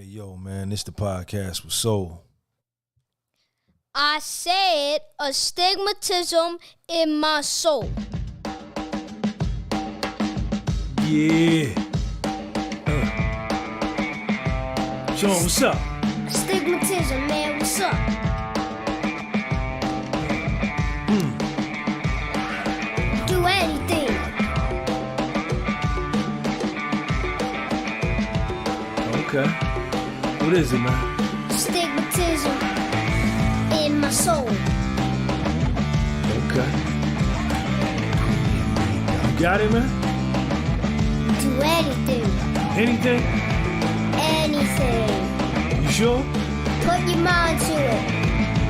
Hey, yo, man, this the podcast with Soul. I said astigmatism in my soul. Yeah. Sean, what's up? Astigmatism, man, what's up? Do anything. Okay. What is it, man? Astigmatism in my soul. Okay. You got it, man? Do anything. Anything? Anything. You sure? Put your mind to it.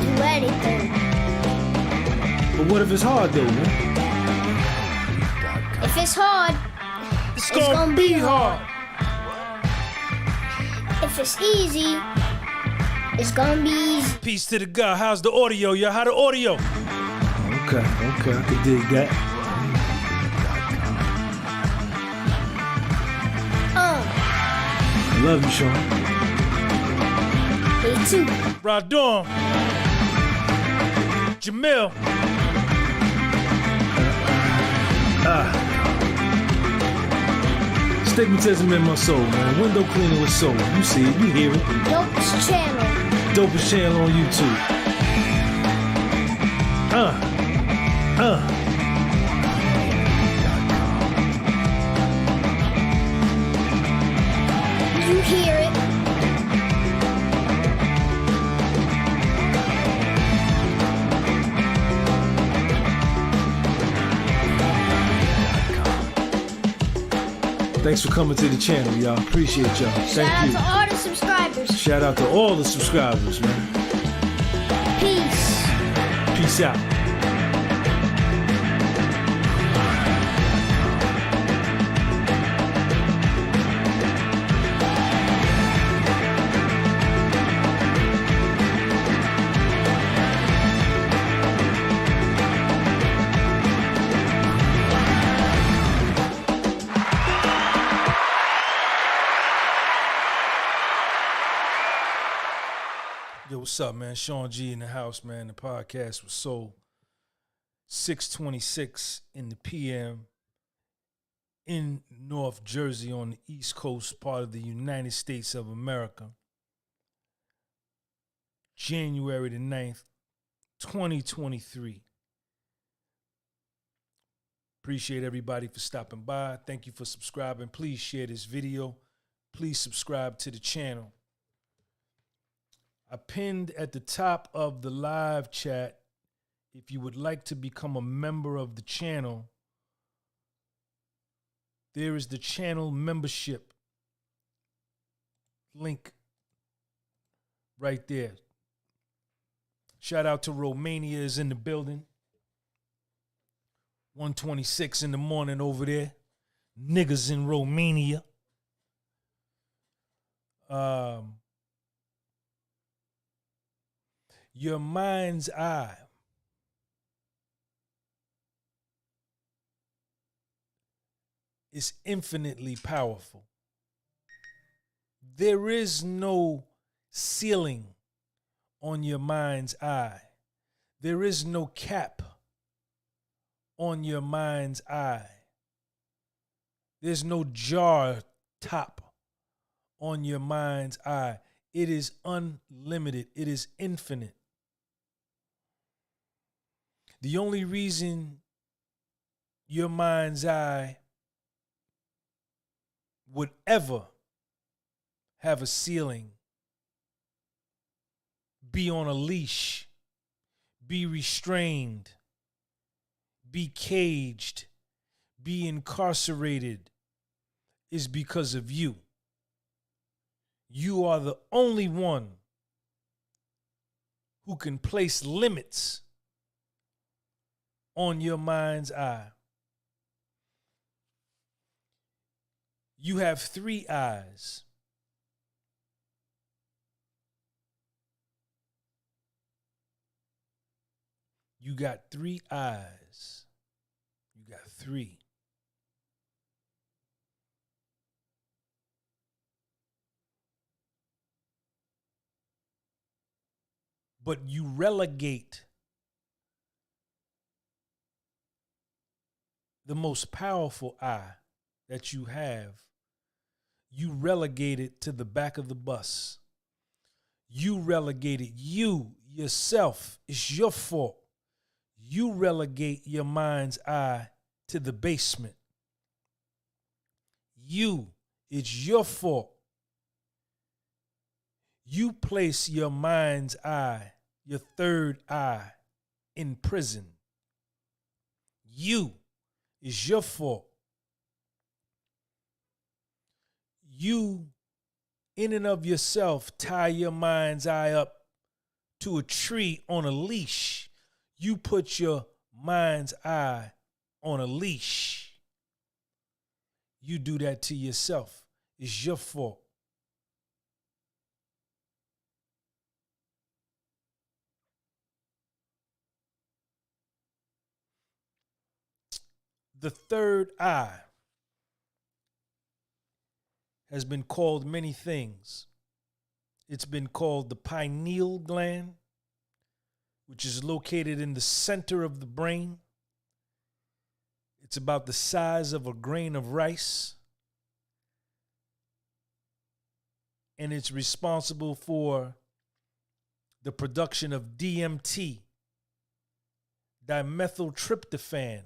Do anything. But what if it's hard, though, man? If it's hard, It's gonna be hard. If it's easy, it's gonna be easy. Peace to the God. How's the audio, yo? How the audio? Okay, I can dig that. I love you, Sean. Me too. Radon. Jamil. Stigmatism in my soul, man. Window cleaner with soul. You see it, you hear it. Dopest channel. Dopest channel on YouTube. You hear it. Thanks for coming to the channel, y'all. Appreciate y'all. Thank you. Shout out to all the subscribers. Shout out to all the subscribers, man. Peace. Peace out. Yo, what's up, man? Sean G in the house, man. The podcast was Soul. 6:26 in the PM in North Jersey on the East Coast, part of the United States of America. January the 9th, 2023. Appreciate everybody for stopping by. Thank you for subscribing. Please share this video. Please subscribe to the channel. I pinned at the top of the live chat, if you would like to become a member of the channel, there is the channel membership link right there. Shout out to Romania is in the building. 1:26 in the morning over there. Niggas in Romania. Your mind's eye is infinitely powerful. There is no ceiling on your mind's eye. There is no cap on your mind's eye. There's no jar top on your mind's eye. It is unlimited. It is infinite. The only reason your mind's eye would ever have a ceiling, be on a leash, be restrained, be caged, be incarcerated, is because of you. You are the only one who can place limits on your mind's eye. You have 3 eyes. You got 3 eyes. You got 3. but you relegate the most powerful I that you have. You relegate it to the back of the bus. You relegate it. You, yourself, it's your fault. You relegate your mind's eye to the basement. You, it's your fault. You place your mind's eye, your third eye, in prison. You, it's your fault. You, in and of yourself, tie your mind's eye up to a tree on a leash. You put your mind's eye on a leash. You do that to yourself. It's your fault. The third eye has been called many things. It's been called the pineal gland, which is located in the center of the brain. It's about the size of a grain of rice. And it's responsible for the production of DMT, dimethyltryptophan,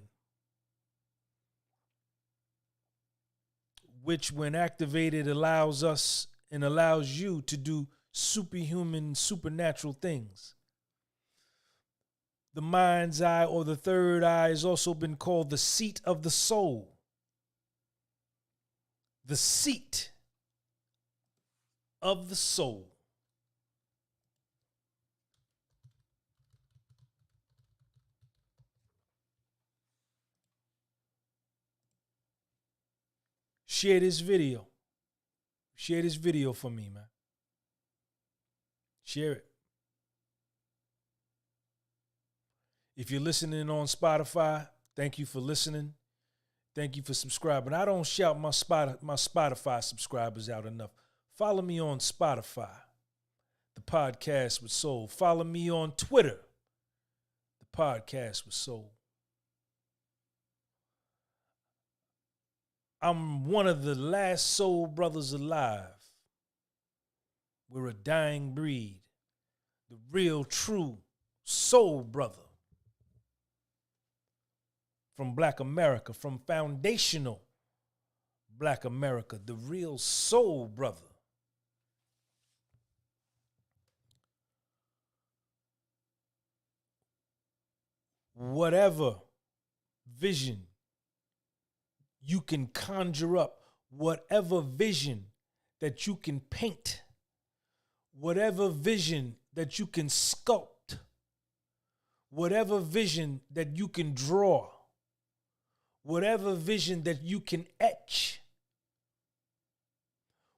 which when activated allows us and allows you to do superhuman, supernatural things. The mind's eye, or the third eye, has also been called the seat of the soul. The seat of the soul. Share this video. Share this video for me, man. Share it. If you're listening on Spotify, thank you for listening. Thank you for subscribing. I don't shout my Spotify subscribers out enough. Follow me on Spotify, the podcast with soul. Follow me on Twitter, the podcast with soul. I'm one of the last soul brothers alive. We're a dying breed. The real, true soul brother from Black America, from foundational Black America, the real soul brother. Whatever vision you can conjure up, whatever vision that you can paint, whatever vision that you can sculpt, whatever vision that you can draw, whatever vision that you can etch,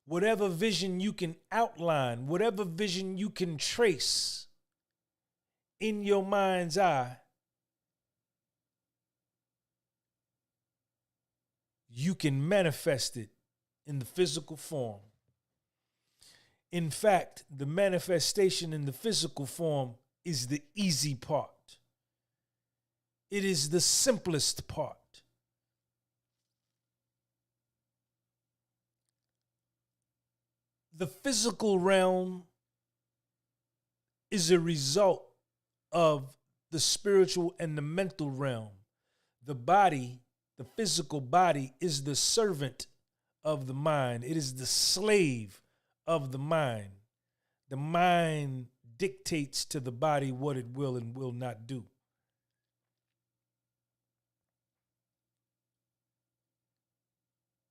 whatever vision you can outline, whatever vision you can trace in your mind's eye, you can manifest it in the physical form. In fact, the manifestation in the physical form is the easy part. It is the simplest part. The physical realm is a result of the spiritual and the mental realm. The body, the physical body, is the servant of the mind. It is the slave of the mind. The mind dictates to the body what it will and will not do.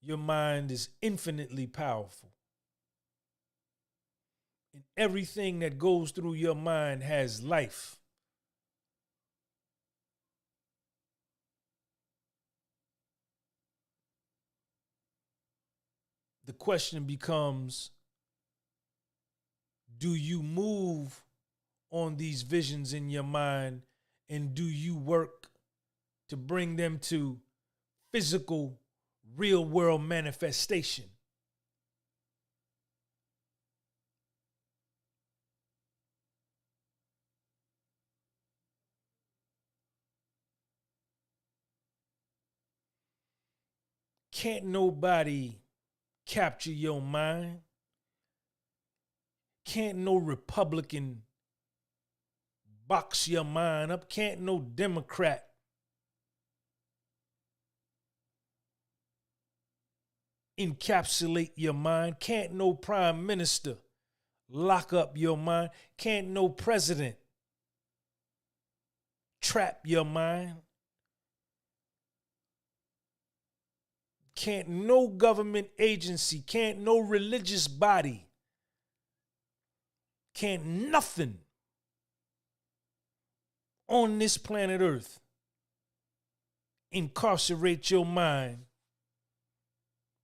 Your mind is infinitely powerful. And everything that goes through your mind has life. The question becomes, do you move on these visions in your mind, and do you work to bring them to physical, real world manifestation? Can't nobody capture your mind. Can't no Republican box your mind up. Can't no Democrat encapsulate your mind. Can't no prime minister lock up your mind. Can't no president trap your mind. Can't no government agency, can't no religious body, can't nothing on this planet Earth incarcerate your mind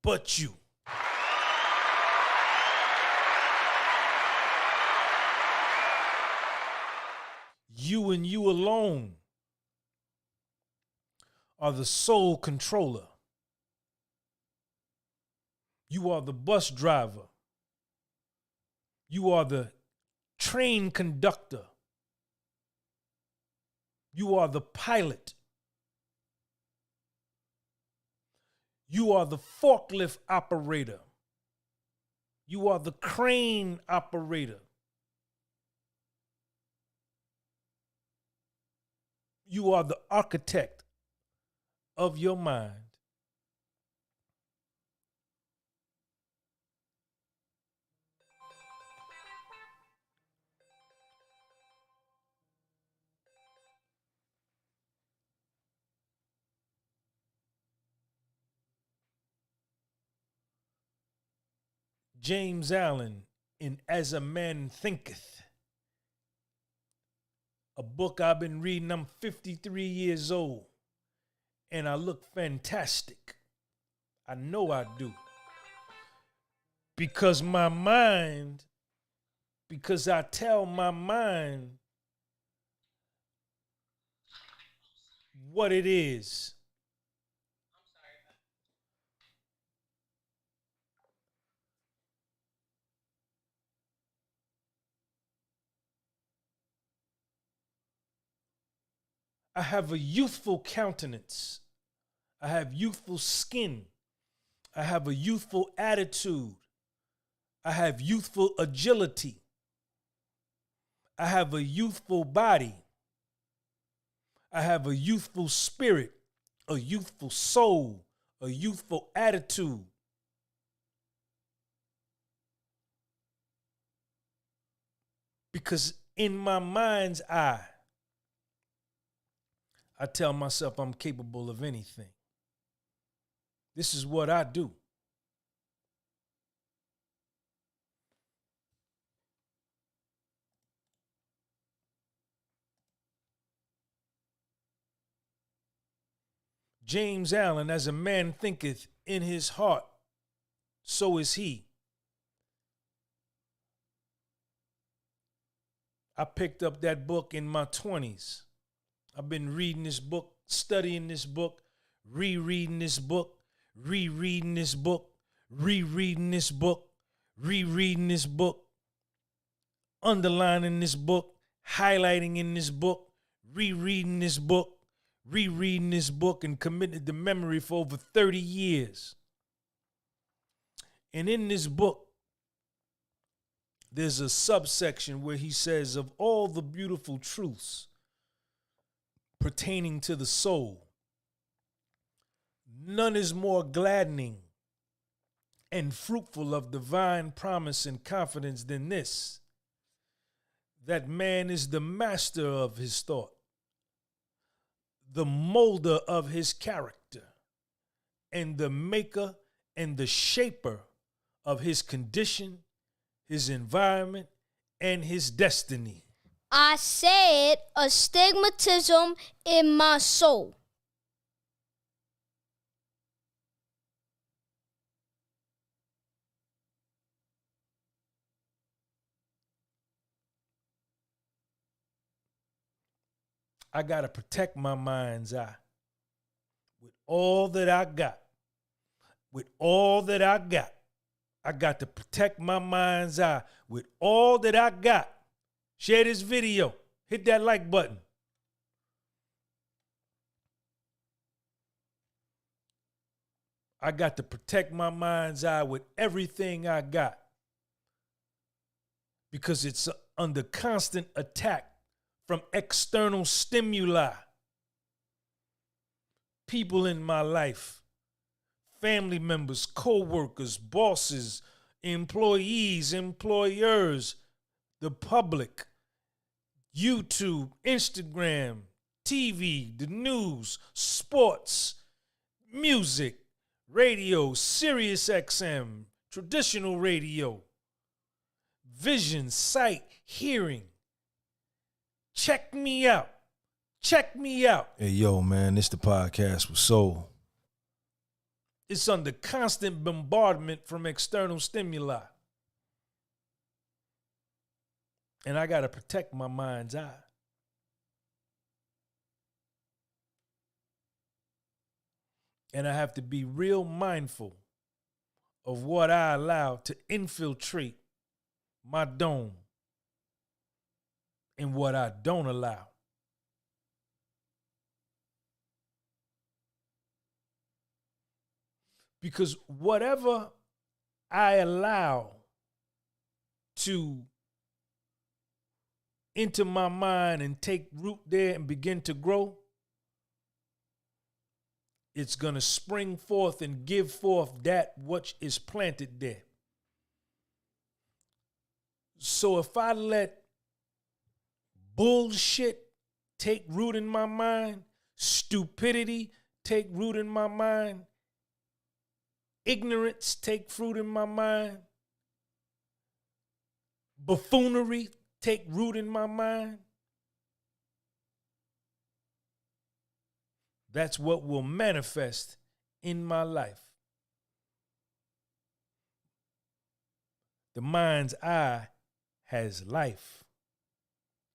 but you. You and you alone are the sole controller. You are the bus driver. You are the train conductor. You are the pilot. You are the forklift operator. You are the crane operator. You are the architect of your mind. James Allen in As a Man Thinketh, a book I've been reading. I'm 53 years old and I look fantastic. I know I do. Because I tell my mind what it is. I have a youthful countenance. I have youthful skin. I have a youthful attitude. I have youthful agility. I have a youthful body. I have a youthful spirit, a youthful soul, a youthful attitude. Because in my mind's eye, I tell myself I'm capable of anything. This is what I do. James Allen, as a man thinketh in his heart, so is he. I picked up that book in my 20s. I've been reading this book, studying this book, rereading this book, rereading this book, rereading this book, rereading this book, underlining this book, highlighting in this book, rereading this book, rereading this book, and committed to memory for over 30 years. And in this book, there's a subsection where he says, of all the beautiful truths pertaining to the soul, none is more gladdening and fruitful of divine promise and confidence than this, that man is the master of his thought, the molder of his character, and the maker and the shaper of his condition, his environment, and his destiny. I said astigmatism in my soul. I got to protect my mind's eye with all that I got. With all that I got. I got to protect my mind's eye with all that I got. Share this video. Hit that like button. I got to protect my mind's eye with everything I got because it's under constant attack from external stimuli. People in my life, family members, co-workers, bosses, employees, employers, the public, YouTube, Instagram, TV, the news, sports, music, radio, Sirius XM, traditional radio, vision, sight, hearing. Check me out. Check me out. Hey, yo, man, this the podcast with soul. It's under constant bombardment from external stimuli. And I got to protect my mind's eye. And I have to be real mindful of what I allow to infiltrate my dome and what I don't allow. Because whatever I allow to enter my mind and take root there and begin to grow, it's going to spring forth and give forth that which is planted there. So if I let bullshit take root in my mind, stupidity take root in my mind, ignorance take fruit in my mind, buffoonery take root in my mind, that's what will manifest in my life. The mind's eye has life.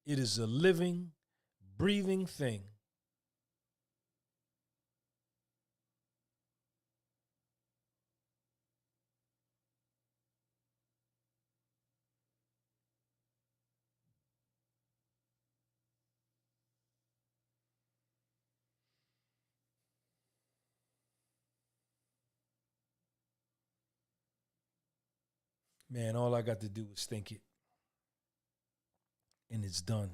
It is a living, breathing thing. Man, all I got to do is think it. And it's done.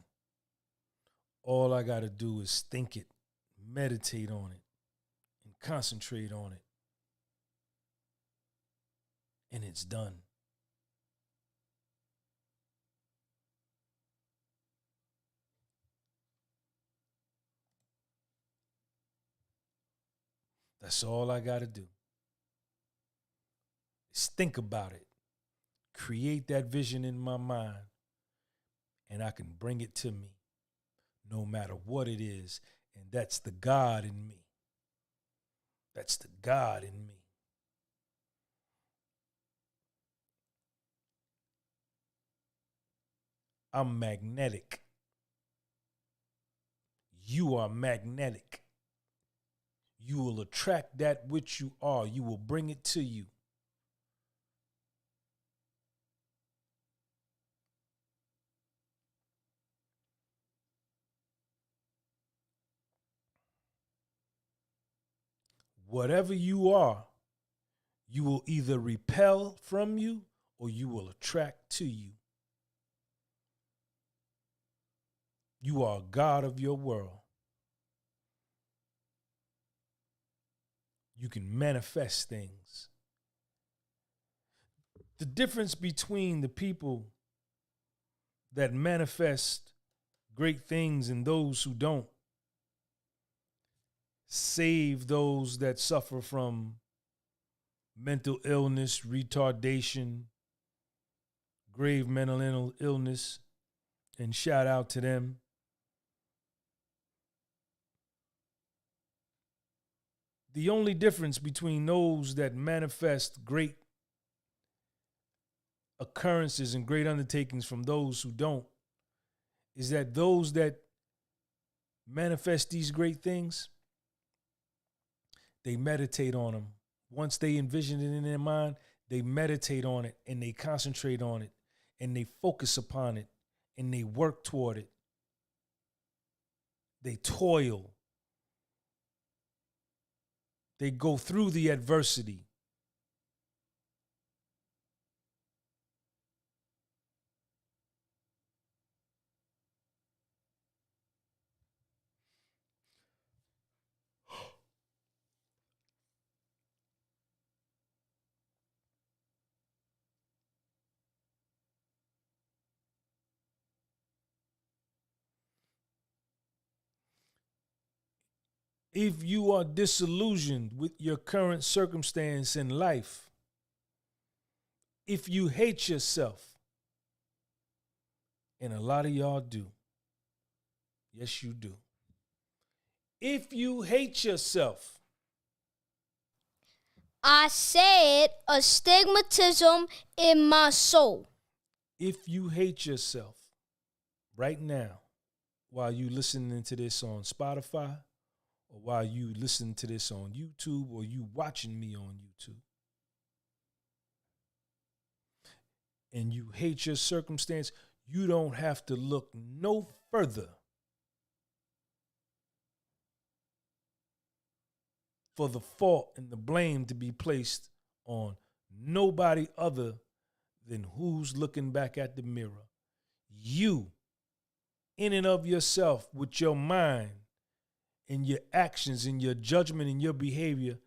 All I got to do is think it, meditate on it, and concentrate on it. And it's done. That's all I got to do. Is think about it. Create that vision in my mind, and I can bring it to me no matter what it is. And that's the God in me. That's the God in me. I'm magnetic. You are magnetic. You will attract that which you are. You will bring it to you. Whatever you are, you will either repel from you or you will attract to you. You are God of your world. You can manifest things. The difference between the people that manifest great things and those who don't, save those that suffer from mental illness, retardation, grave mental illness, and shout out to them. The only difference between those that manifest great occurrences and great undertakings from those who don't is that those that manifest these great things, they meditate on them. Once they envision it in their mind, they meditate on it and they concentrate on it and they focus upon it and they work toward it. They toil. They go through the adversity. If you are disillusioned with your current circumstance in life, if you hate yourself, and a lot of y'all do, yes, you do. If you hate yourself, I said astigmatism in my soul. if you hate yourself right now, while you listening to this on Spotify, or while you listening to this on YouTube, or you watching me on YouTube, and you hate your circumstance, you don't have to look no further for the fault and the blame to be placed on nobody other than who's looking back at the mirror. You, in and of yourself, with your mind and your actions and your judgment and your behavior,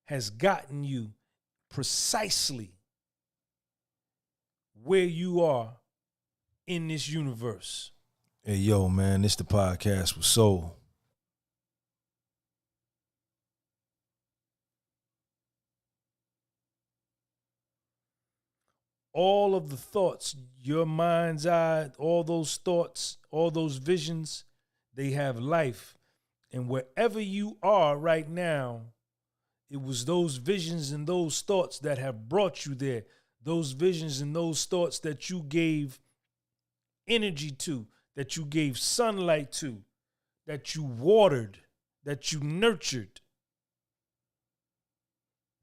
has gotten you precisely where you are in this universe. Hey, yo, man, this the podcast with Soul. All of the thoughts, your mind's eye, all those thoughts, all those visions, they have life. And wherever you are right now, it was those visions and those thoughts that have brought you there. Those visions and those thoughts that you gave energy to, that you gave sunlight to, that you watered, that you nurtured.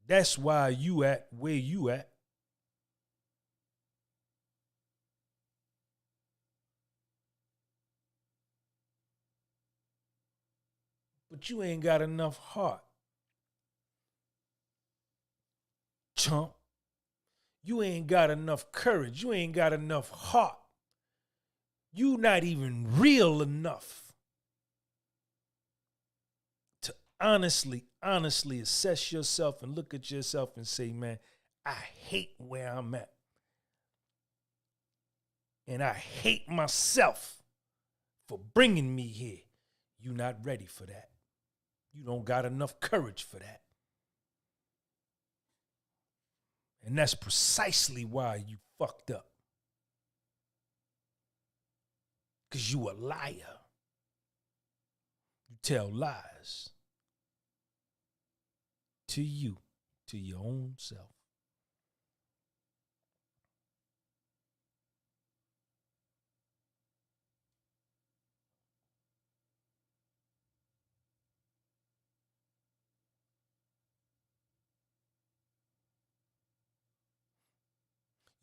That's why you at where you at. But you ain't got enough heart. Chump. You ain't got enough courage. You ain't got enough heart. You not even real enough to honestly assess yourself and look at yourself and say, man, I hate where I'm at. And I hate myself for bringing me here. You not ready for that. You don't got enough courage for that. And that's precisely why you fucked up. Because you a liar. You tell lies to you, to your own self.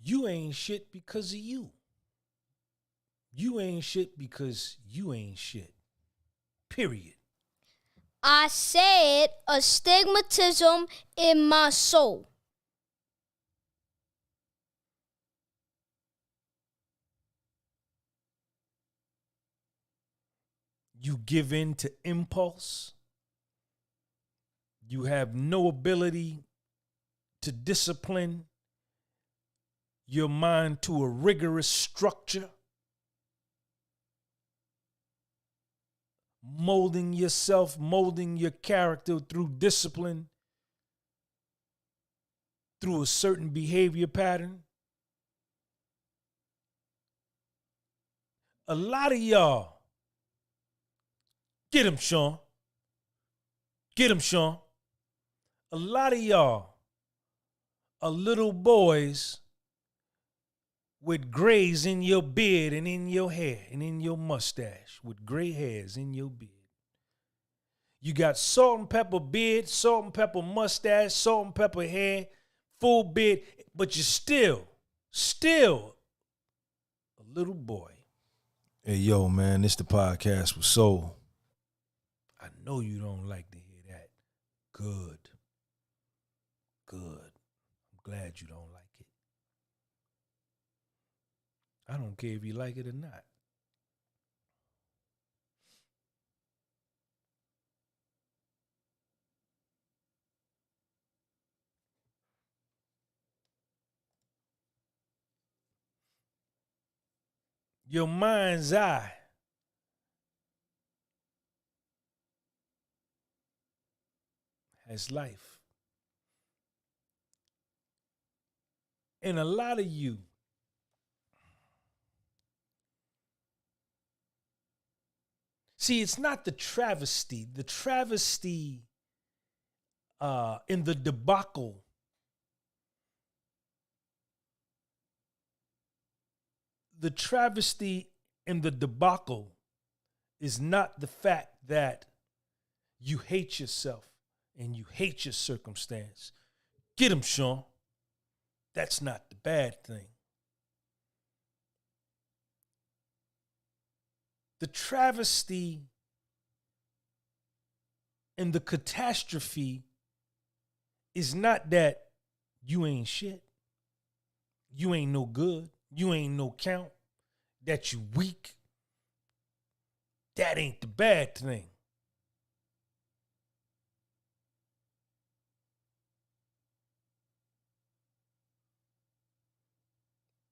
You ain't shit because of you. You ain't shit because you ain't shit. Period. I said astigmatism in my soul. You give in to impulse. You have no ability to discipline your mind to a rigorous structure, molding yourself, molding your character through discipline, through a certain behavior pattern. A lot of y'all, get him, Sean. Get him, Sean. A lot of y'all are little boys with grays in your beard and in your hair and in your mustache, with gray hairs in your beard. You got salt and pepper beard, salt and pepper mustache, salt and pepper hair, full beard, but you're still a little boy. Hey, yo, man, this the podcast with Soul. I know you don't like to hear that. Good. glad you don't like it. I don't care if you like it or not. Your mind's eye has life. And a lot of you see, it's not the travesty. The travesty in the debacle is not the fact that you hate yourself and you hate your circumstance. Get him, Sean. That's not the bad thing. The travesty and the catastrophe is not that you ain't shit, you ain't no good, you ain't no count, that you weak. That ain't the bad thing.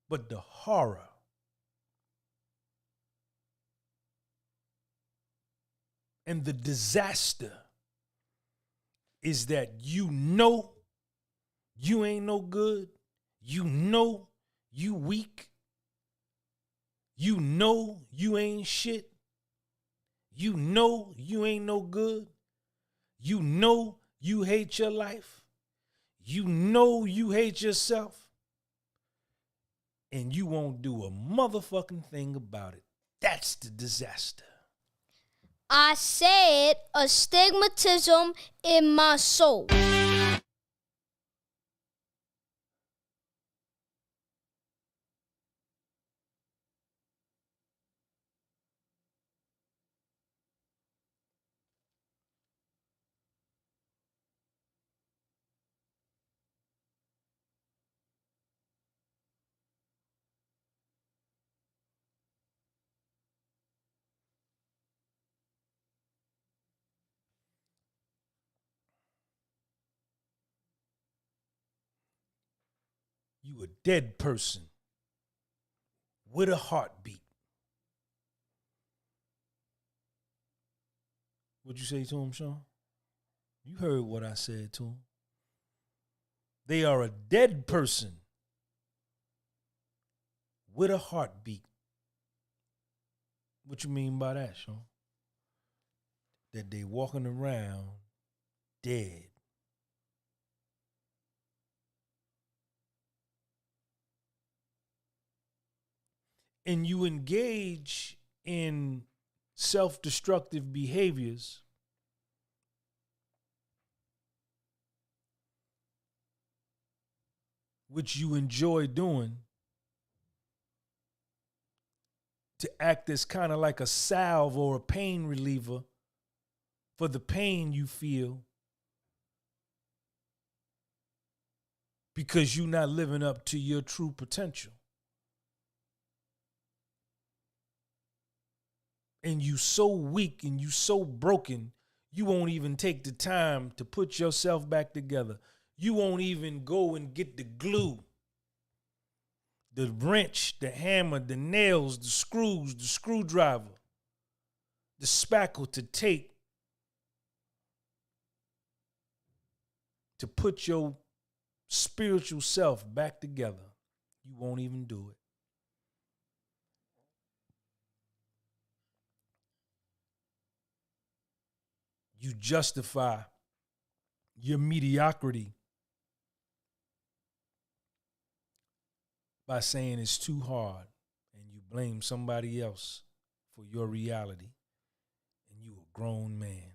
But the horror and the disaster is that you know you ain't no good, you know you weak, you know you ain't shit, you know you ain't no good, you know you hate your life, you know you hate yourself, and you won't do a motherfucking thing about it. That's the disaster. I said astigmatism in my soul. You a dead person with a heartbeat. What'd you say to him, Sean? You heard what I said to him. They are a dead person with a heartbeat. What you mean by that, Sean? That they walking around dead. And you engage in self-destructive behaviors which you enjoy doing to act as kind of like a salve or a pain reliever for the pain you feel because you're not living up to your true potential. And you so weak and you so broken, you won't even take the time to put yourself back together. You won't even go and get the glue, the wrench, the hammer, the nails, the screws, the screwdriver, the spackle to tape to put your spiritual self back together. You won't even do it. You justify your mediocrity by saying it's too hard, and you blame somebody else for your reality, and you a grown man.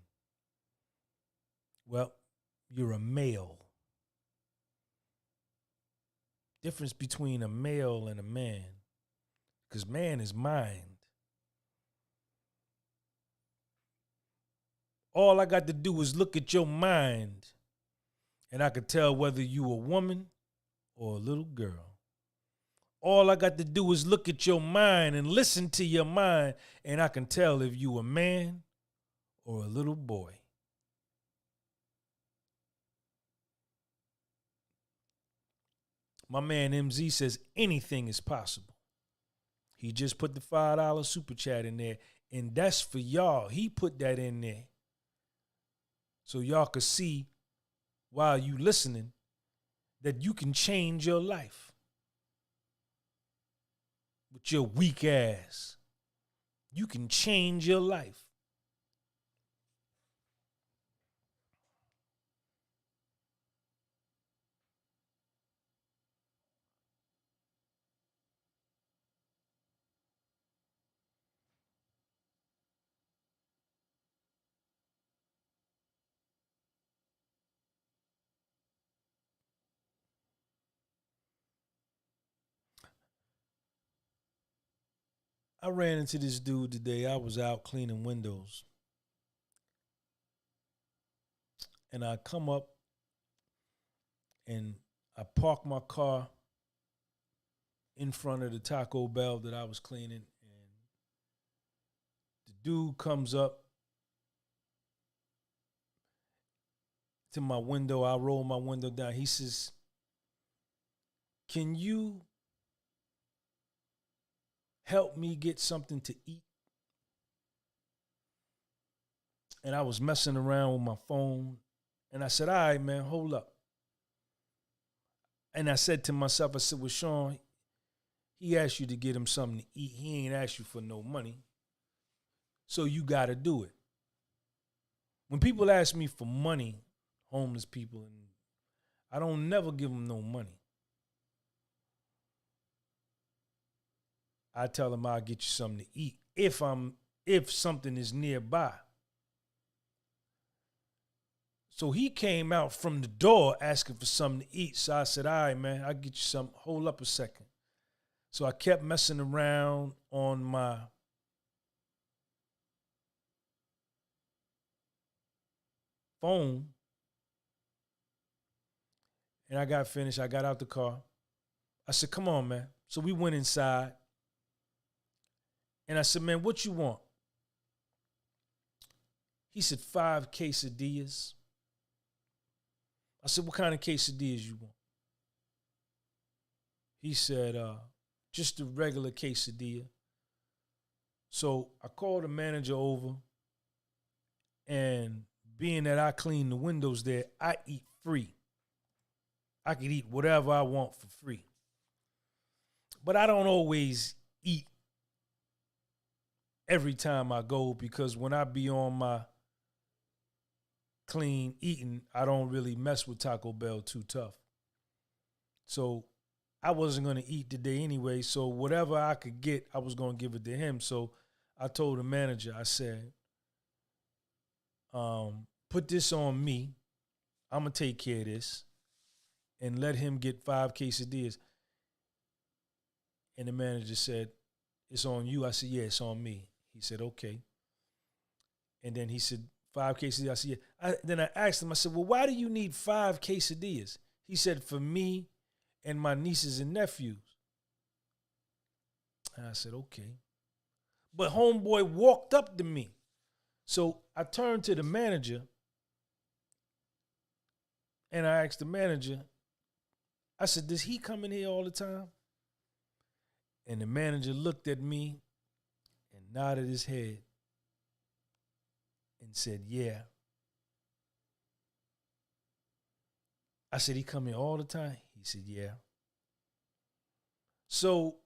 Well, you're a male. Difference between a male and a man, because man is mind. All I got to do is look at your mind, and I could tell whether you a woman or a little girl. All I got to do is look at your mind and listen to your mind, and I can tell if you a man or a little boy. My man MZ says anything is possible. He just put the $5 super chat in there, and that's for y'all. He put that in there so y'all could see while you listening that you can change your life with your weak ass. You can change your life. I ran into this dude today. I was out cleaning windows. And I come up and I park my car in front of the Taco Bell that I was cleaning. And the dude comes up to my window. I roll my window down. He says, "Can you help me get something to eat?" And I was messing around with my phone. And I said, "All right, man, hold up." And I said to myself, I said, "Well, Sean, he asked you to get him something to eat. He ain't asked you for no money. So you got to do it." When people ask me for money, homeless people, and I don't never give them no money. I tell them I'll get you something to eat if something is nearby. So he came out from the door asking for something to eat. So I said, "All right, man, I'll get you something. Hold up a second." So I kept messing around on my phone. And I got finished. I got out the car. I said, "Come on, man." So we went inside. And I said, "Man, what you want?" He said, 5 quesadillas. I said, "What kind of quesadillas you want?" He said, "Just a regular quesadilla." So I called the manager over, and being that I clean the windows there, I eat free. I could eat whatever I want for free. But I don't always eat every time I go, because when I be on my clean eating, I don't really mess with Taco Bell too tough. So I wasn't going to eat today anyway. So whatever I could get, I was going to give it to him. So I told the manager, I said, "Put this on me. I'm going to take care of this, and let him get 5 quesadillas." And the manager said, "It's on you." I said, "Yeah, it's on me." He said, "Okay." And then he said, 5 quesadillas. I said, "Yeah." Then I asked him, I said, "Well, why do you need 5 quesadillas?" He said, "For me and my nieces and nephews." And I said, "Okay." But homeboy walked up to me. So I turned to the manager and I asked the manager, I said, "Does he come in here all the time?" And the manager looked at me and nodded his head and said, "Yeah." I said, "He come here all the time?" He said, "Yeah." So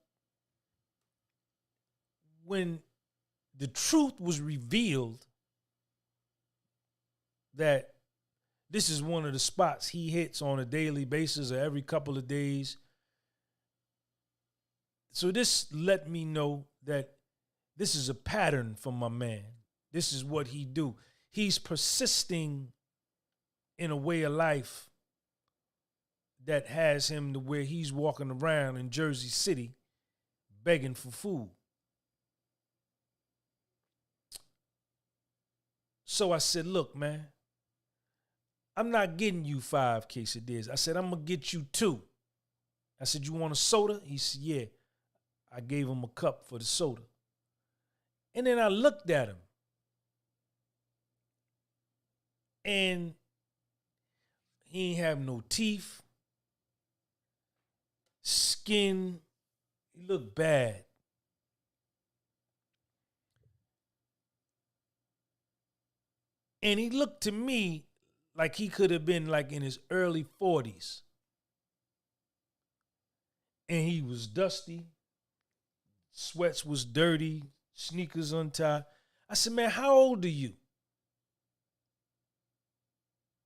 when the truth was revealed that this is one of the spots he hits on a daily basis or every couple of days, so this let me know that this is a pattern for my man. This is what he do. He's persisting in a way of life that has him to where he's walking around in Jersey City begging for food. So I said, "Look, man, I'm not getting you 5 quesadillas. I said, I'm going to get you 2. I said, you want a soda? He said, yeah. I gave him a cup for the soda. And then I looked at him. And he ain't have no teeth. Skin. He looked bad. And he looked to me like he could have been like in his early 40s. And he was dusty. Sweats was dirty. Sneakers untied. I said, man, how old are you?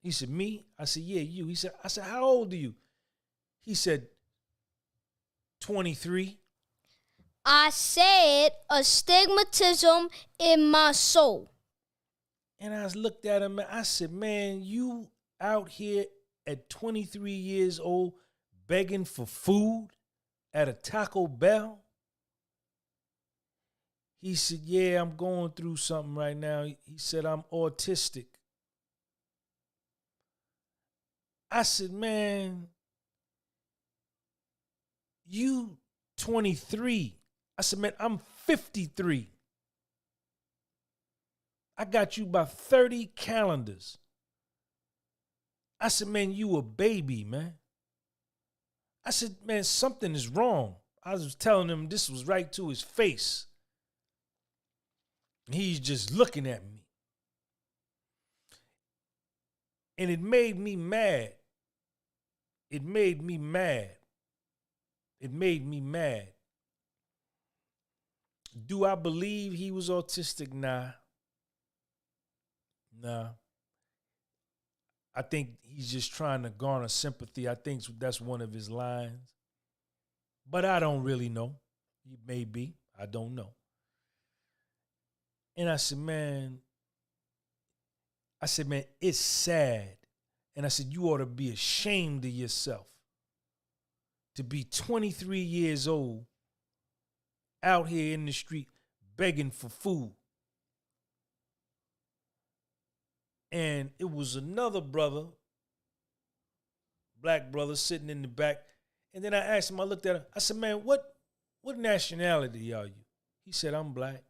He said, me? I said, yeah, you. I said, how old are you? He said, 23. I said astigmatism in my soul. And I looked at him and I said, man, you out here at 23 years old begging for food at a Taco Bell? He said, yeah, I'm going through something right now. He said, I'm autistic. I said, man, you 23. I said, man, I'm 53. I got you by 30 calendars. I said, man, you a baby, man. I said, man, something is wrong. I was telling him this was right to his face. He's just looking at me. And it made me mad. It made me mad. It made me mad. Do I believe he was autistic? Nah. I think he's just trying to garner sympathy. I think that's one of his lines. But I don't really know. He may be. I don't know. And I said, man, it's sad. And I said, you ought to be ashamed of yourself to be 23 years old out here in the street begging for food. And it was another brother, black brother, sitting in the back. And then I asked him, I looked at him, I said, man, what nationality are you? He said, I'm black.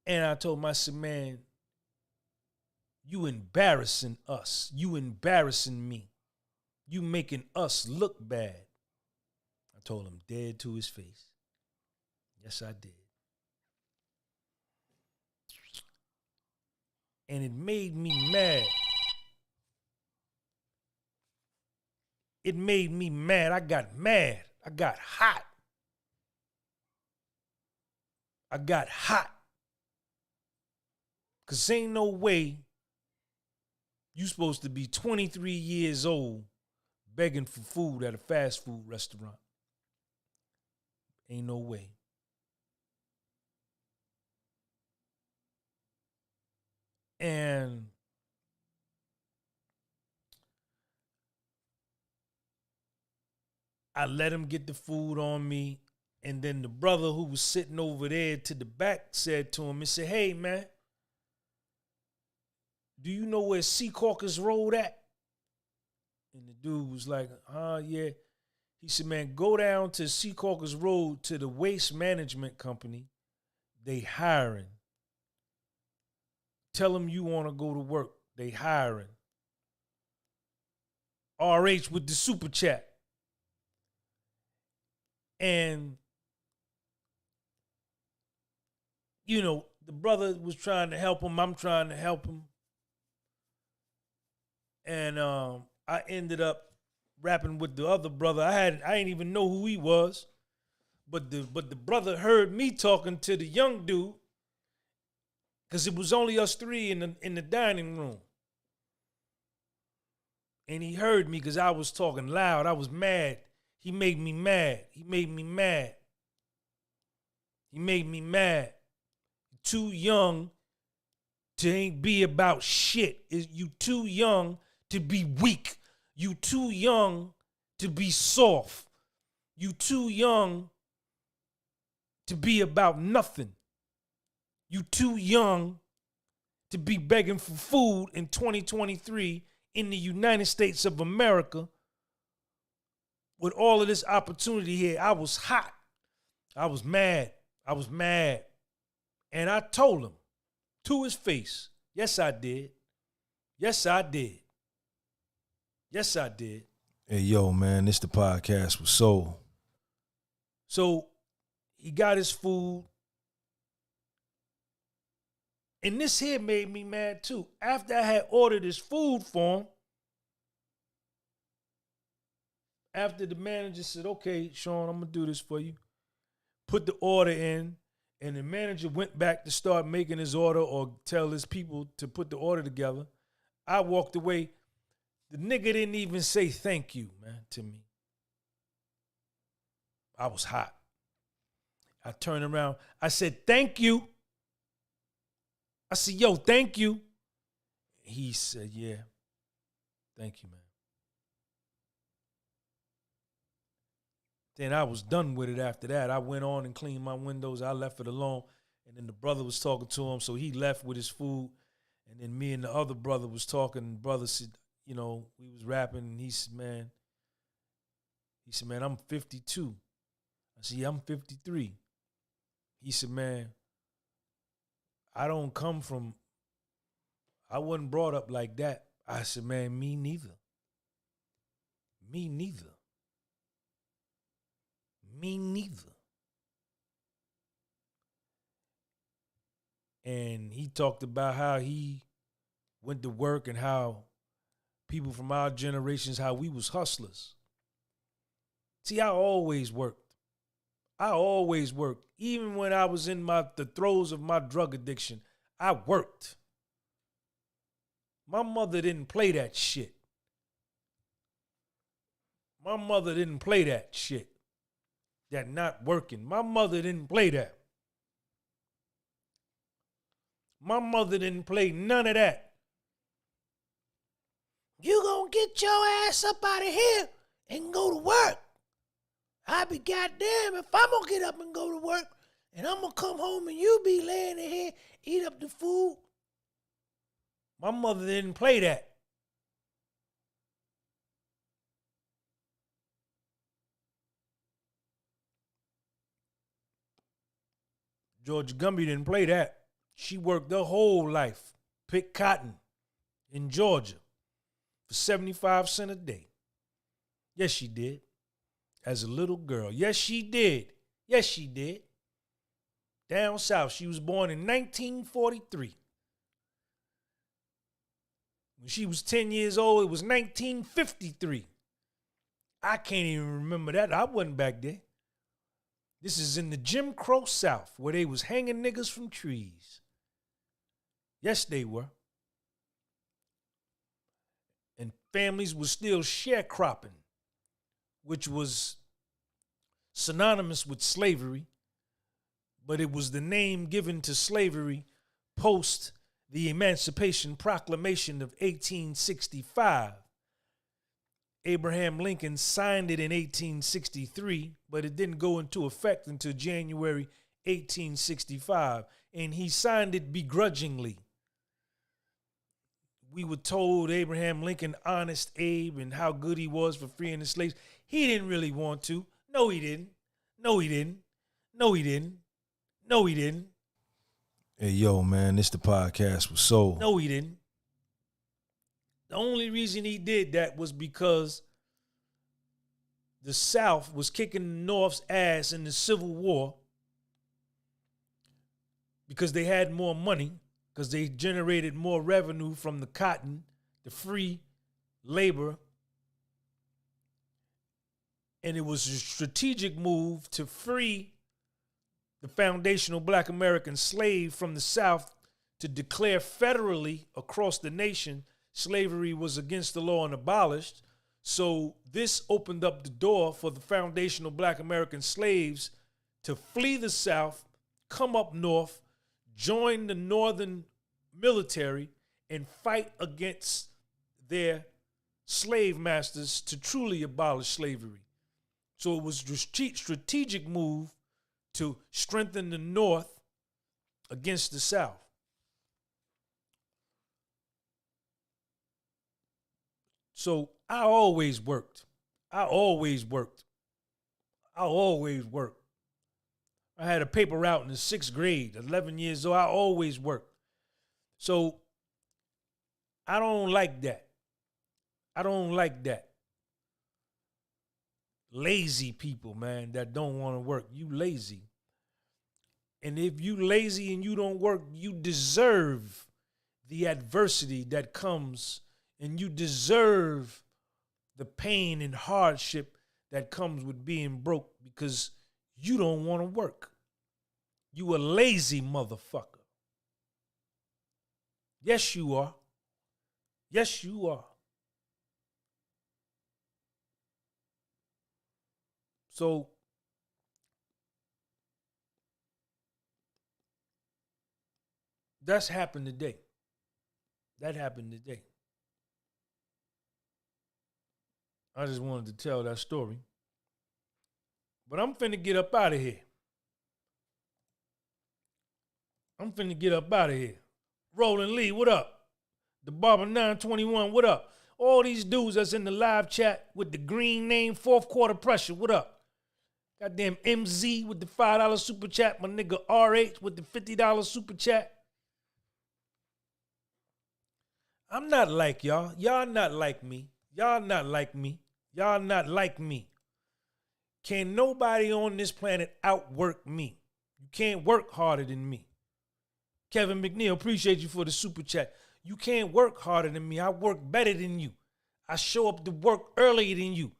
And I told him, I said, man, you embarrassing us. You embarrassing me. You making us look bad. I told him dead to his face. Yes, I did. And it made me mad. It made me mad. I got mad. I got hot. I got hot. Because ain't no way you supposed to be 23 years old begging for food at a fast food restaurant. Ain't no way. And I let him get the food on me. And then the brother who was sitting over there to the back said to him, he said, hey, man, do you know where Secaucus Road at? And the dude was like, yeah. He said, man, go down to Secaucus Road to the waste management company. They hiring. Tell them you want to go to work. They hiring. RH with the super chat. And, you know, the brother was trying to help him. I'm trying to help him. And I ended up rapping with the other brother. I didn't even know who he was. But the brother heard me talking to the young dude. Because it was only us three in the dining room. And he heard me because I was talking loud. I was mad. He made me mad. He made me mad. He made me mad. Too young to ain't be about shit. You too young to be weak. You too young to be soft. You too young to be about nothing. You too young to be begging for food in 2023 in the United States of America with all of this opportunity here, I was hot. I was mad. And I told him to his face, yes, I did. Yes, I did. Yes, I did. Hey, yo, man, this the podcast with Soul. So he got his food. And this here made me mad too. After I had ordered his food for him, after the manager said, okay, Sean, I'm going to do this for you, put the order in, and the manager went back to start making his order or tell his people to put the order together, I walked away. The nigga didn't even say thank you, man, to me. I was hot. I turned around. I said, thank you. I said, yo, thank you. He said, yeah, thank you, man. Then I was done with it after that. I went on and cleaned my windows. I left it alone. And then the brother was talking to him, so he left with his food. And then me and the other brother was talking. And the brother said, you know, we was rapping. And he said, man, I'm 52. I said, yeah, I'm 53. He said, man, I wasn't brought up like that. I said, man, me neither. Me neither. Me neither. And he talked about how he went to work and how people from our generations, how we was hustlers. See, I always worked. Even when I was in the throes of my drug addiction, I worked. My mother didn't play that shit. That not working. My mother didn't play that. My mother didn't play none of that. You gonna get your ass up out of here and go to work. I be goddamn if I'm gonna get up and go to work and I'm gonna come home and you be laying in here, eat up the food. My mother didn't play that. Georgia Gunby didn't play that. She worked her whole life, picked cotton in Georgia for 75 cents a day. Yes, she did. As a little girl. Yes, she did. Down south. She was born in 1943. When she was 10 years old, it was 1953. I can't even remember that. I wasn't back there. This is in the Jim Crow South, where they was hanging niggas from trees. Yes, they were. And families were still sharecropping, which was synonymous with slavery, but it was the name given to slavery post the Emancipation Proclamation of 1865. Abraham Lincoln signed it in 1863, but it didn't go into effect until January 1865, and he signed it begrudgingly. We were told Abraham Lincoln, honest Abe, and how good he was for freeing the slaves. He didn't really want to. No, he didn't. Hey, yo, man, this the podcast with Soul. No, he didn't. The only reason he did that was because the South was kicking the North's ass in the Civil War because they had more money, because they generated more revenue from the cotton, the free labor. And it was a strategic move to free the foundational Black American slave from the South to declare federally across the nation slavery was against the law and abolished. So this opened up the door for the foundational Black American slaves to flee the South, come up north, join the Northern military, and fight against their slave masters to truly abolish slavery. So it was a strategic move to strengthen the North against the South. So I always worked. I always worked. I always worked. I had a paper route in the 6th grade, 11 years old. I always worked. So I don't like that. I don't like that. Lazy people, man, that don't want to work. You lazy. And if you lazy and you don't work, you deserve the adversity that comes, and you deserve the pain and hardship that comes with being broke because you don't want to work. You a lazy motherfucker. Yes, you are. Yes, you are. So that's happened today. That happened today. I just wanted to tell that story. But I'm finna get up out of here. Roland Lee, what up? The Barber 921, what up? All these dudes that's in the live chat with the green name, 4th quarter pressure, what up? Goddamn MZ with the $5 super chat. My nigga RH with the $50 super chat. I'm not like y'all. Y'all not like me. Y'all not like me. Y'all not like me. Can nobody on this planet outwork me? You can't work harder than me. Kevin McNeil, appreciate you for the super chat. You can't work harder than me. I work better than you. I show up to work earlier than you.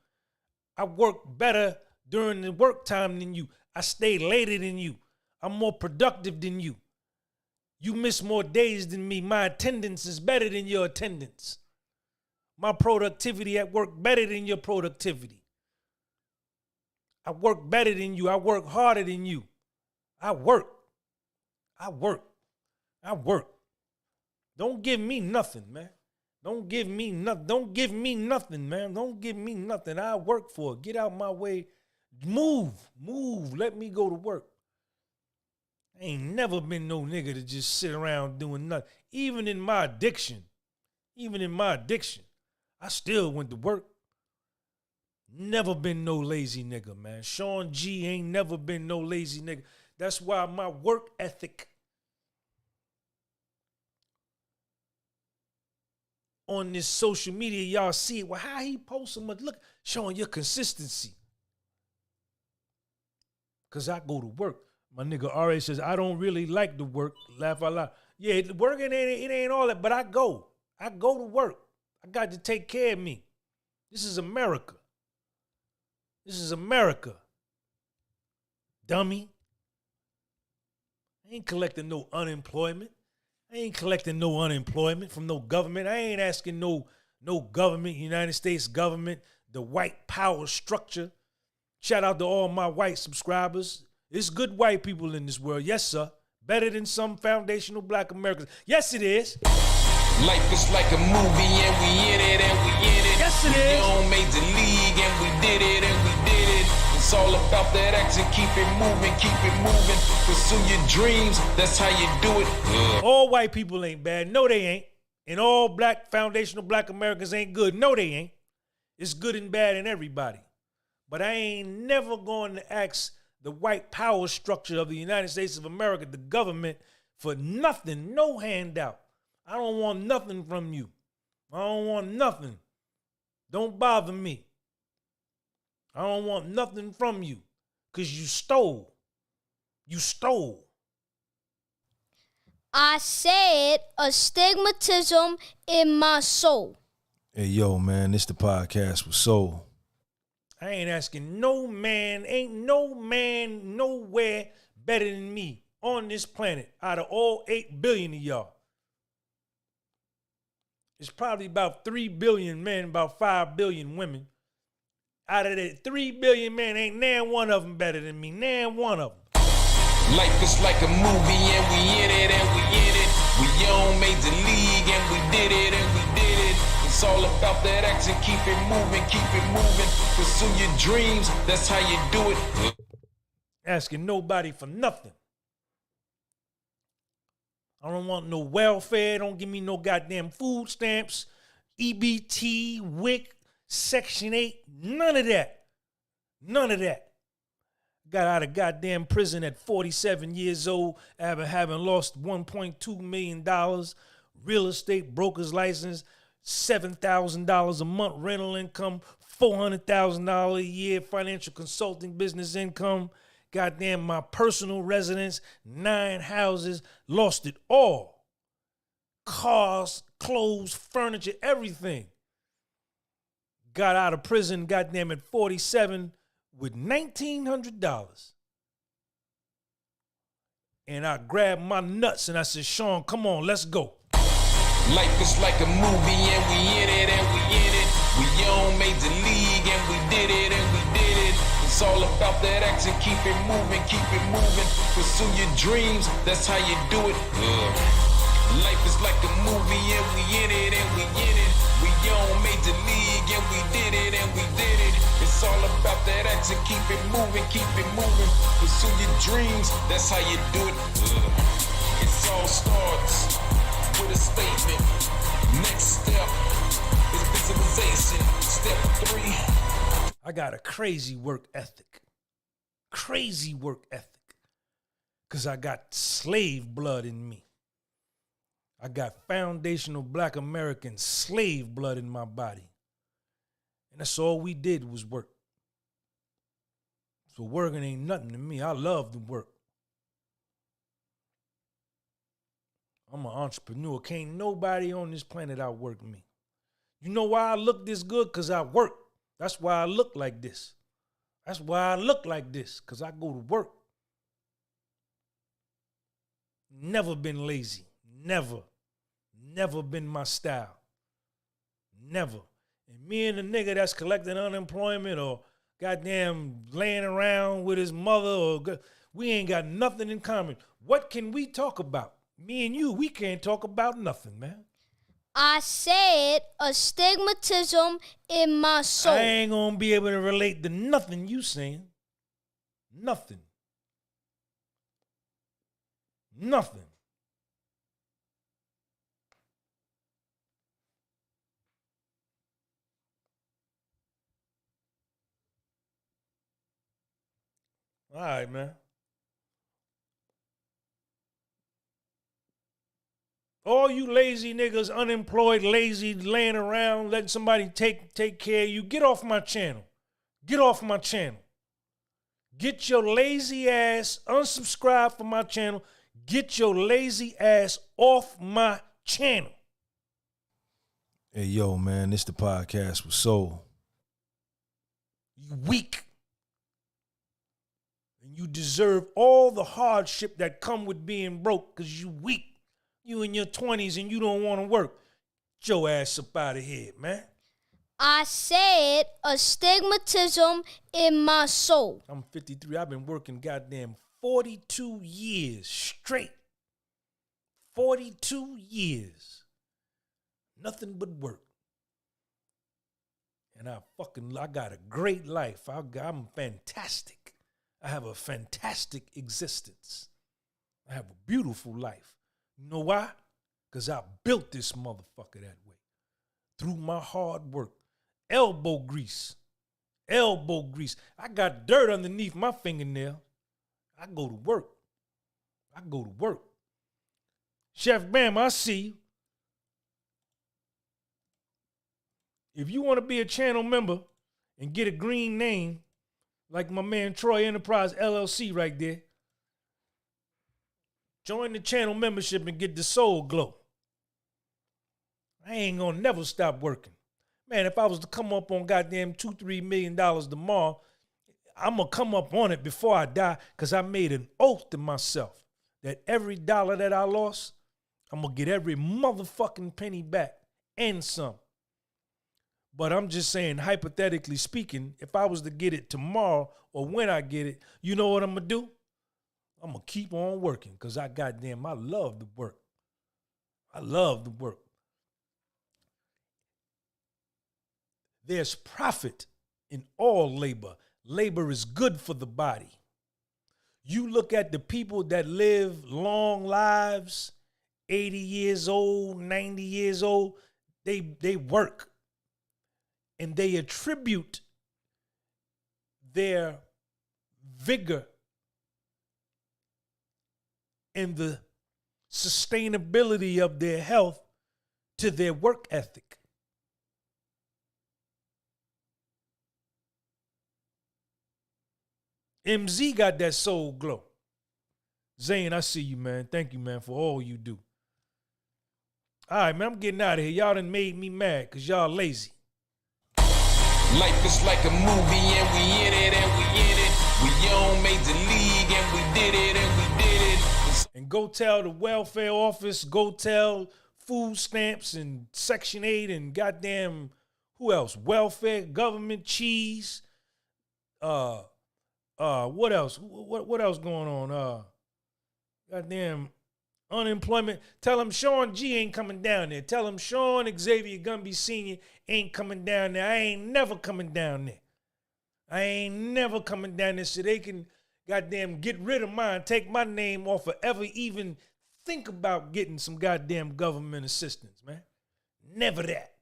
I work better during the work time than you. I stay later than you. I'm more productive than you. You miss more days than me. My attendance is better than your attendance. My productivity at work better than your productivity. I work better than you. I work harder than you. I work. Don't give me nothing, man. Don't give me nothing, man. Don't give me nothing. I work for it. Get out my way. Move. Let me go to work. I ain't never been no nigga to just sit around doing nothing. Even in my addiction, I still went to work. Never been no lazy nigga, man. Sean G ain't never been no lazy nigga. That's why my work ethic on this social media, y'all see it. Well, how he posts so much? Look, showing your consistency. Because I go to work. My nigga RA says, I don't really like the work. Laugh out loud. Yeah, working it ain't all that, but I go. I go to work. I got to take care of me. This is America. Dummy. I ain't collecting no unemployment. From no government. I ain't asking no government, United States government, the white power structure. Shout out to all my white subscribers. There's good white people in this world. Yes, sir. Better than some foundational black Americans. Yes, it is. Life is like a movie and we in it. Yes, it is. We on Major League and we did it. It's all about that action. Keep it moving. Pursue your dreams. That's how you do it. All white people ain't bad. No, they ain't. And all black foundational black Americans ain't good. No, they ain't. It's good and bad in everybody. But I ain't never going to ask the white power structure of the United States of America, the government, for nothing, no handout. I don't want nothing from you. I don't want nothing. Don't bother me. I don't want nothing from you because you stole. I said astigmatism in my soul. Hey, yo, man, this the podcast with soul. I ain't asking no man, ain't no man nowhere better than me on this planet out of all 8 billion of y'all. It's probably about 3 billion men, about 5 billion women. Out of that 3 billion men, ain't nan one of them better than me, nan one of them. Life is like a movie and we in it. We on Major League and we did it. It's all about that action. Keep it moving. Pursue your dreams. That's how you do it. Asking nobody for nothing. I don't want no welfare. Don't give me no goddamn food stamps, EBT, WIC, Section 8, none of that. None of that. Got out of goddamn prison at 47 years old, having lost $1.2 million, real estate broker's license, $7,000 a month rental income, $400,000 a year financial consulting business income, goddamn my personal residence, 9 houses, lost it all. Cars, clothes, furniture, everything. Got out of prison, goddamn, at 47 with $1,900. And I grabbed my nuts and I said, Sean, come on, let's go. Life is like a movie and we in it and we in it. We on Major League and we did it and we did it. It's all about that action, keep it moving, pursue your dreams, that's how you do it. Life is like a movie and we in it and we in it. We on Major League and we did it and we did it. It's all about that action, keep it moving, pursue your dreams, that's how you do it. It all starts with a statement. Next step is visualization. Step 3. I got a crazy work ethic. Because I got slave blood in me. I got foundational Black American slave blood in my body. And that's all we did was work. So working ain't nothing to me. I love to work. I'm an entrepreneur. Can't nobody on this planet outwork me. You know why I look this good? Because I work. That's why I look like this. Because I go to work. Never been lazy. Never been my style. Never. And me and the nigga that's collecting unemployment or goddamn laying around with his mother, we ain't got nothing in common. What can we talk about? Me and you, we can't talk about nothing, man. I said astigmatism in my soul. I ain't gonna be able to relate to nothing you saying. Nothing. All right, man. All you lazy niggas, unemployed, lazy, laying around, letting somebody take care of you, get off my channel. Get your lazy ass, unsubscribe from my channel. Get your lazy ass off my channel. Hey, yo, man, this the podcast with Soul. You weak. And you deserve all the hardship that come with being broke because you weak. You in your 20s and you don't want to work. Get your ass up out of here, man. I said astigmatism in my soul. I'm 53. I've been working goddamn 42 years straight. 42 years. Nothing but work. And I got a great life. I'm fantastic. I have a fantastic existence. I have a beautiful life. You know why? Because I built this motherfucker that way. Through my hard work. Elbow grease. I got dirt underneath my fingernail. I go to work. Chef Bam, I see you. If you want to be a channel member and get a green name, like my man Troy Enterprise LLC right there, join the channel membership and get the soul glow. I ain't gonna never stop working. Man, if I was to come up on goddamn $2-3 million tomorrow, I'm gonna come up on it before I die because I made an oath to myself that every dollar that I lost, I'm gonna get every motherfucking penny back and some. But I'm just saying, hypothetically speaking, if I was to get it tomorrow or when I get it, you know what I'm gonna do? I'm going to keep on working because I love the work. There's profit in all labor. Labor is good for the body. You look at the people that live long lives, 80 years old, 90 years old, they work. and they attribute their vigor and the sustainability of their health to their work ethic. MZ got that soul glow. Zane, I see you, man. Thank you, man, for all you do. All right, man, I'm getting out of here. Y'all done made me mad because y'all lazy. Life is like a movie and we in it and we in it. We on Major League and we did it and we did it. And go tell the welfare office, go tell food stamps and Section 8 and goddamn, who else? Welfare, government, cheese. What else? What else going on? Goddamn unemployment. Tell them Sean G ain't coming down there. Tell them Sean Xavier Gunby Sr. ain't coming down there. I ain't never coming down there. I ain't never coming down there so they can goddamn get rid of mine, take my name off of ever even think about getting some goddamn government assistance, man. Never that.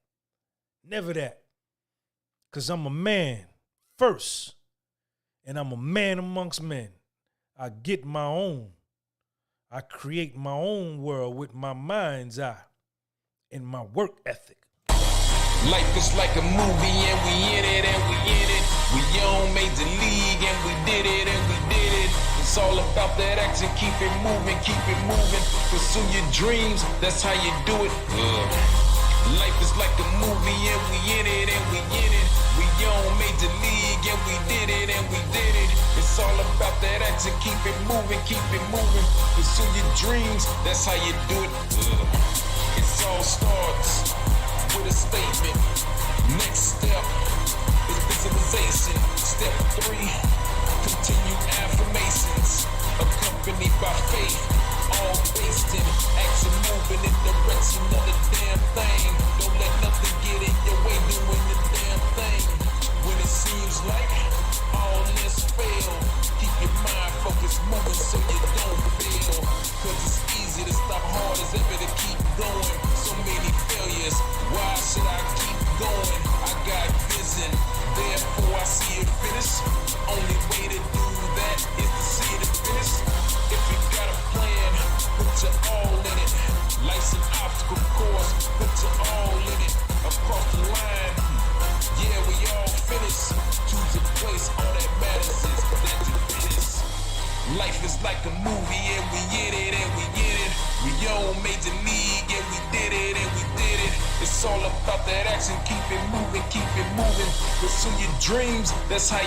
Never that. Because I'm a man first, and I'm a man amongst men. I get my own. I create my own world with my mind's eye and my work ethic. Life is like a movie and we in it and we in it. We on Major League and we did it and we did it. It's all about that action, keep it moving, keep it moving. Pursue your dreams, that's how you do it. Life is like a movie and we in it and we in it. We on Major League and we did it and we did it. It's all about that action, keep it moving, keep it moving. Pursue your dreams, that's how you do it. It all starts with a statement. Next step is visualization. Step 3, continue affirmations, accompanied by faith, all based in action, moving in direction of the damn thing. Don't let nothing get in your way doing the damn thing. When it seems like all this fail, keep your mind focused, moving so you don't fail. Cause it's easy to stop, hard as ever to keep going. So many failures, why should I keep going? I got vision, therefore I see it finish. Only way to do that is to see it finish. If you got a plan, put your all in it. Life's an obstacle course, put your all in it. Across the line, yeah, we all finish. Choose a place, all that matters is that you finish. Life is like a movie and we in it and we in it. We on Major League and we did it and we did it. It's all about that action, keep it moving, keep it moving. Pursue your dreams, that's how